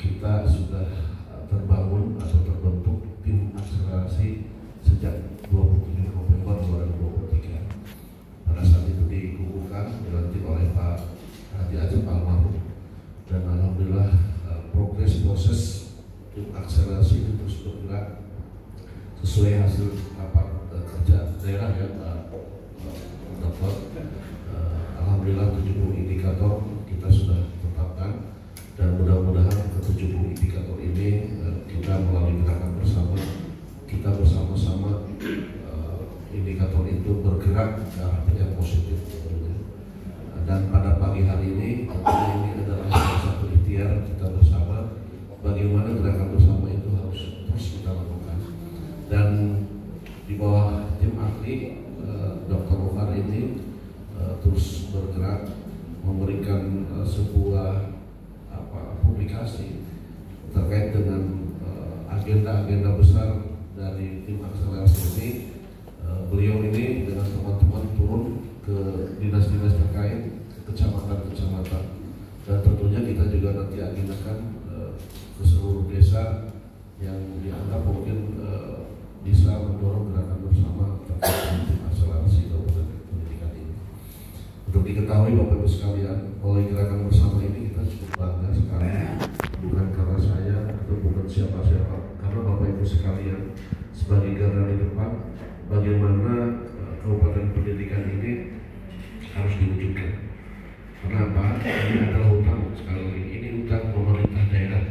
kita sudah terbangun atau terbentuk tim akselerasi sejak 27 November 2023. Pada saat itu dikukuhkan dilantik oleh Pak Haji Acep Almarhum, dan alhamdulillah progres proses tim akselerasi itu terus bergerak sesuai hasil rapat kerja daerah ya Pak Dokter. Alhamdulillah 70 indikator kita sudah tetapkan, dan mudah-mudahan ke 70 indikator ini kita melalui gerakan bersama, kita bersama-sama indikator itu bergerak ke arah yang positif. Dan pada pagi hari ini tentunya ini adalah salah satu ikhtiar kita bersama bagaimana gerakan bersama itu harus terus kita lakukan. Dan di bawah tim ahli Dr. Umar ini terus bergerak memberikan sebuah publikasi terkait dengan agenda-agenda besar dari tim akselerasi ini. Beliau ini dengan teman-teman turun ke dinas-dinas terkait, kecamatan-kecamatan, dan tentunya kita juga nanti agendakan ke seluruh desa yang dianggap mungkin bisa mendorong gerakan bersama terkait dengan tim akselerasi Kabupaten Pendidikan ini. Untuk diketahui Bapak Ibu sekalian, oleh gerakan bersama ini kita cukup bangga sekali, bukan karena saya atau bukan siapa-siapa, karena Bapak Ibu sekalian sebagai garda di depan bagaimana Kabupaten Pendidikan ini harus diwujudkan. Kenapa? Ini adalah utang, sekali lagi ini utang pemerintah daerah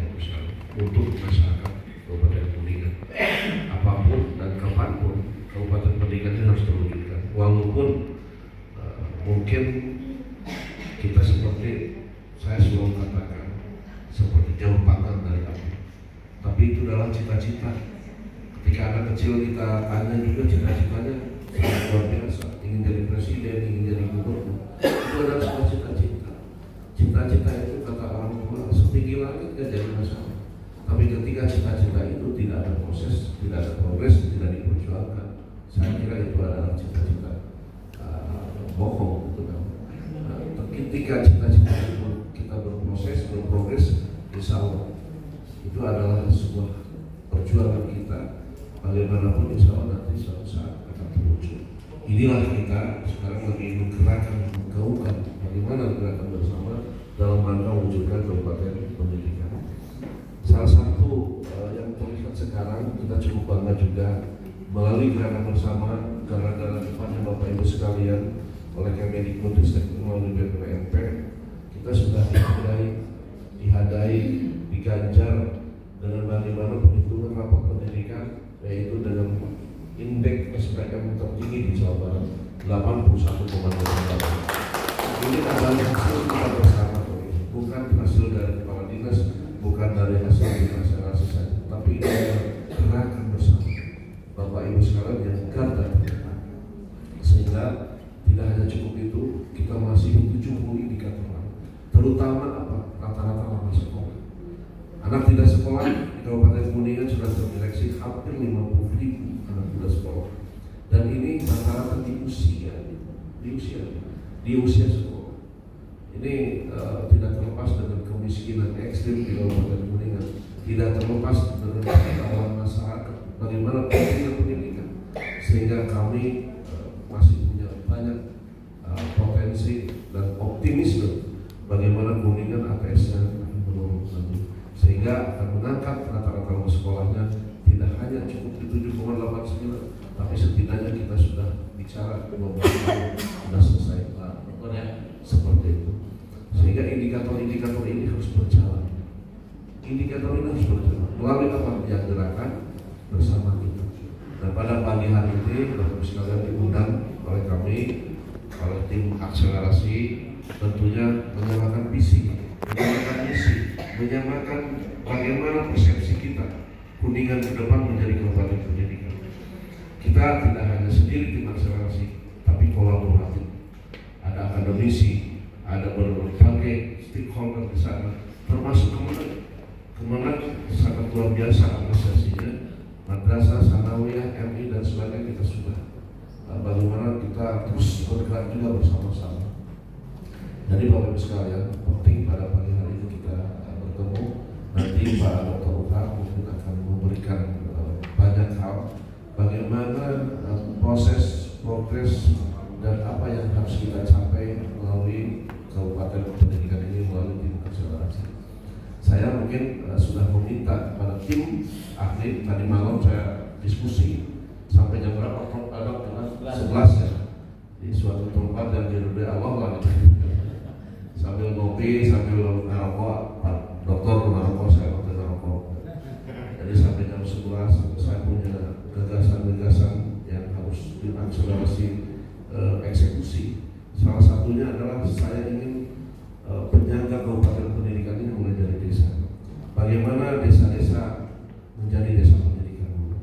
untuk masyarakat Kabupaten Pendidikan. Apapun dan kapanpun Kabupaten Pendidikan ini harus terwujudkan. Walaupun mungkin kita seperti saya selalu katakan seperti jauh panggang dari api, tapi itu adalah cita-cita. Ketika anak kecil kita tanya juga cita-citanya sangat luar biasa, ingin jadi presiden, ingin jadi gubernur, itu adalah sebuah cita-cita. Cita-cita itu kata orang tua setinggi langit kan jadi masalah. Tapi ketika cita-cita itu tidak ada proses, tidak ada progres, tidak diperjuangkan, saya kira itu adalah cita-cita bohong gitu kan. Ketika cita-cita itu kita berproses, berprogres, insya Allah itu adalah sebuah perjuangan kita. Bagaimanapun insya Allah nanti suatu saat akan terwujud. Inilah kita sekarang lagi menggerakkan, menggaungkan bagaimana gerakan bersama dalam rangka mewujudkan Kabupaten Pendidikan. Salah satu yang terlihat sekarang kita cukup bangga juga melalui gerakan bersama gara-gara depannya Bapak Ibu sekalian oleh Kemendikbudristek melalui BPNP, kita sudah dihadai, diganjar dengan bagaimana perhitungan rapat pendidikan, yaitu dengan indeks SPM tertinggi di Jawa Barat 81,8. Ini adalah hasil kita bersama, bukan hasil dari kepala dinas, bukan dari hasil dinas saja, tapi ini adalah gerakan bersama Bapak Ibu sekalian yang garda terdepan. Sehingga tidak hanya cukup itu, kita masih 70 indikator, terutama apa? Rata-rata lama sekolah. Anak tidak sekolah di Kabupaten Kuningan sudah terdeteksi hampir 50.000 anak tidak sekolah, dan ini rata-rata di usia sekolah. Ini tidak terlepas dengan kemiskinan ekstrim di Kabupaten Kuningan, tidak terlepas dengan persoalan masyarakat bagaimana pendidikan, sehingga kami masih punya banyak potensi dan optimisme bagaimana Kuningan APS-nya akan menurun lagi, sehingga akan mengangkat rata-rata sekolahnya tidak hanya cukup di 7,89, tapi setidaknya kita sudah bicara 12 tahun sudah selesai seperti itu. Sehingga indikator-indikator ini harus berjalan. Indikator ini harus berjalan melalui apa? Yang gerakan bersama kita. Dan pada pagi hari ini Bapak sekalian diundang oleh kami, oleh tim akselerasi, tentunya menyamakan visi, menyamakan misi, menyamakan bagaimana persepsi kita Kuningan ke depan menjadi Kabupaten Pendidikan. Kita tidak hanya sendiri tim akselerasi, tapi kolaboratif. Ada akademisi, ada berbagai stakeholder di sana, termasuk Kemenang sangat luar biasa apresiasinya. Madrasah, Sanawiyah, MI dan sebagainya kita sudah. Bagaimana kita terus bergerak juga bersama-sama. Jadi Bapak Ibu sekalian, penting pada pagi hari ini kita bertemu. Nanti Nanti Pak Dr. Uthar mungkin akan memberikan banyak hal bagaimana proses, progres dan apa yang harus kita capai melalui Kabupaten Pendidikan ini melalui tim akselerasi. Saya mungkin sudah meminta kepada tim ahli, tadi malam saya diskusi sampai jam berapa dengan 11 ya, di suatu tempat yang diridhoi Allah lah, sambil ngopi, sambil ngerokok, Pak Dokter ngerokok, saya waktu ngerokok. Jadi sampai jam 11 saya punya gagasan-gagasan yang harus diakselerasi eksekusi. Salah satunya adalah saya ingin penyangga Kabupaten Pendidikan ini mulai dari desa. Bagaimana desa-desa menjadi desa pendidikan dulu.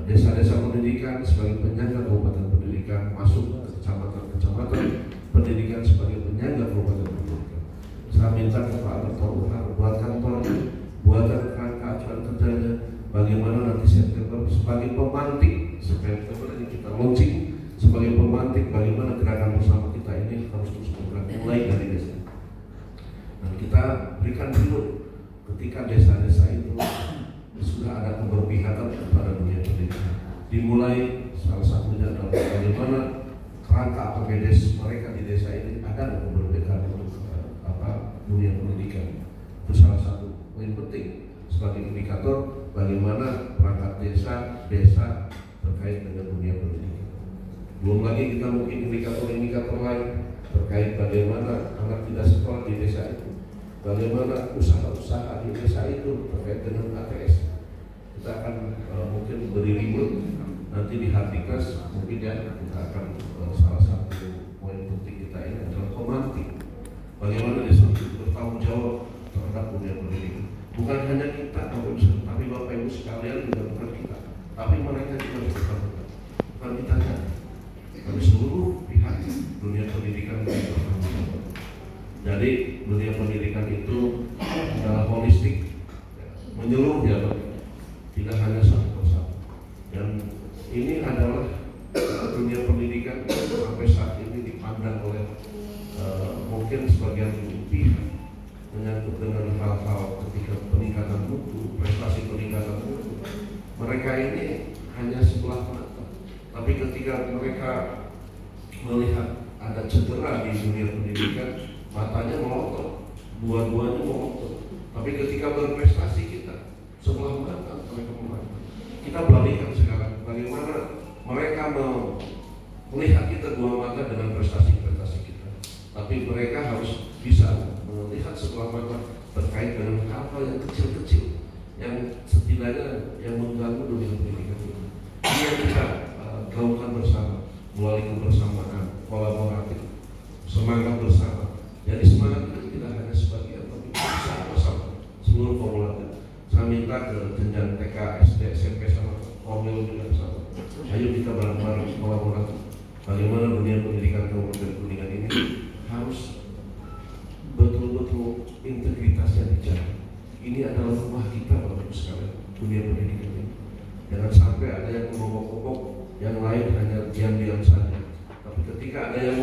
Desa-desa pendidikan sebagai penyangga Kabupaten Pendidikan, masuk ke kecamatan-kecamatan pendidikan sebagai penyangga Kabupaten Pendidikan. Saya minta ke Pak Dr. Uthar buat kantornya, buatkan kerangka acuan kerjanya, bagaimana nanti September sebagai pemantik, September ini kita launching sebagai pemantik bagaimana gerakan bersama kita ini harus terus bergerak mulai dari desa. Dan kita berikan dulu ketika desa-desa itu sudah ada keberpihakan kepada dunia pendidikan. Dimulai salah satunya adalah bagaimana kerangka APBDes mereka di desa ini ada keberpihakan untuk dunia pendidikan. Itu salah satu poin penting sebagai indikator bagaimana perangkat desa terkait dengan dunia pendidikan. Belum lagi kita mungkin indikator-indikator lain terkait bagaimana anak tidak sekolah di desa itu, bagaimana usaha-usaha di desa itu terkait dengan ATS. Kita akan mungkin beri ribut nanti di Hardiknas, mungkin ya kita akan salah satu poin penting kita ini adalah pemantik. Bagaimana desa itu bertanggung jawab terhadap dunia pendidikan. Bukan hanya kita, tapi Bapak Ibu sekalian juga bukan kita, tapi mereka juga harus bertanggung jawab. Bukan kita saja, tapi seluruh pihak dunia pendidikan bertanggung jawab. Jadi dunia pendidikan itu adalah holistik, menyeluruh ya, tidak hanya satu persatu. Dan ini adalah dunia pendidikan sampai saat ini dipandang oleh mungkin sebagian pihak menyangkut dengan hal-hal ketika peningkatan mutu, prestasi peningkatan mutu. Mereka ini hanya sebelah mata, tapi ketika mereka melihat ada cedera di dunia pendidikan, matanya melotot, dua-duanya melotot. Tapi ketika berprestasi kita sebelah mata mereka memandang. Kita balikan sekarang, bagaimana mereka melihat kita dua mata dengan prestasi-prestasi kita, tapi mereka harus bisa melihat sebelah mata terkait dengan hal-hal yang kecil-kecil yang setidaknya yang mengganggu dunia pendidikan ini. Ini yang kita gaungkan bersama melalui kebersamaan, kolaboratif, semangat bersama. Jadi semangat itu tidak hanya sebagian, tapi bersama bersama seluruh formulator. Saya minta ke jenjang TK, SD, SMP sama Komil juga sama. Ayo kita bareng-bareng kolaboratif. Bagaimana dunia pendidikan Kabupaten Pendidikan ini harus betul-betul integritasnya dijaga. Ini adalah rumah kita Bapak Ibu sekalian, dunia pendidikan ini. Jangan sampai ada yang mengobok-obok, yang lain hanya diam-diam saja. Tapi ketika ada yang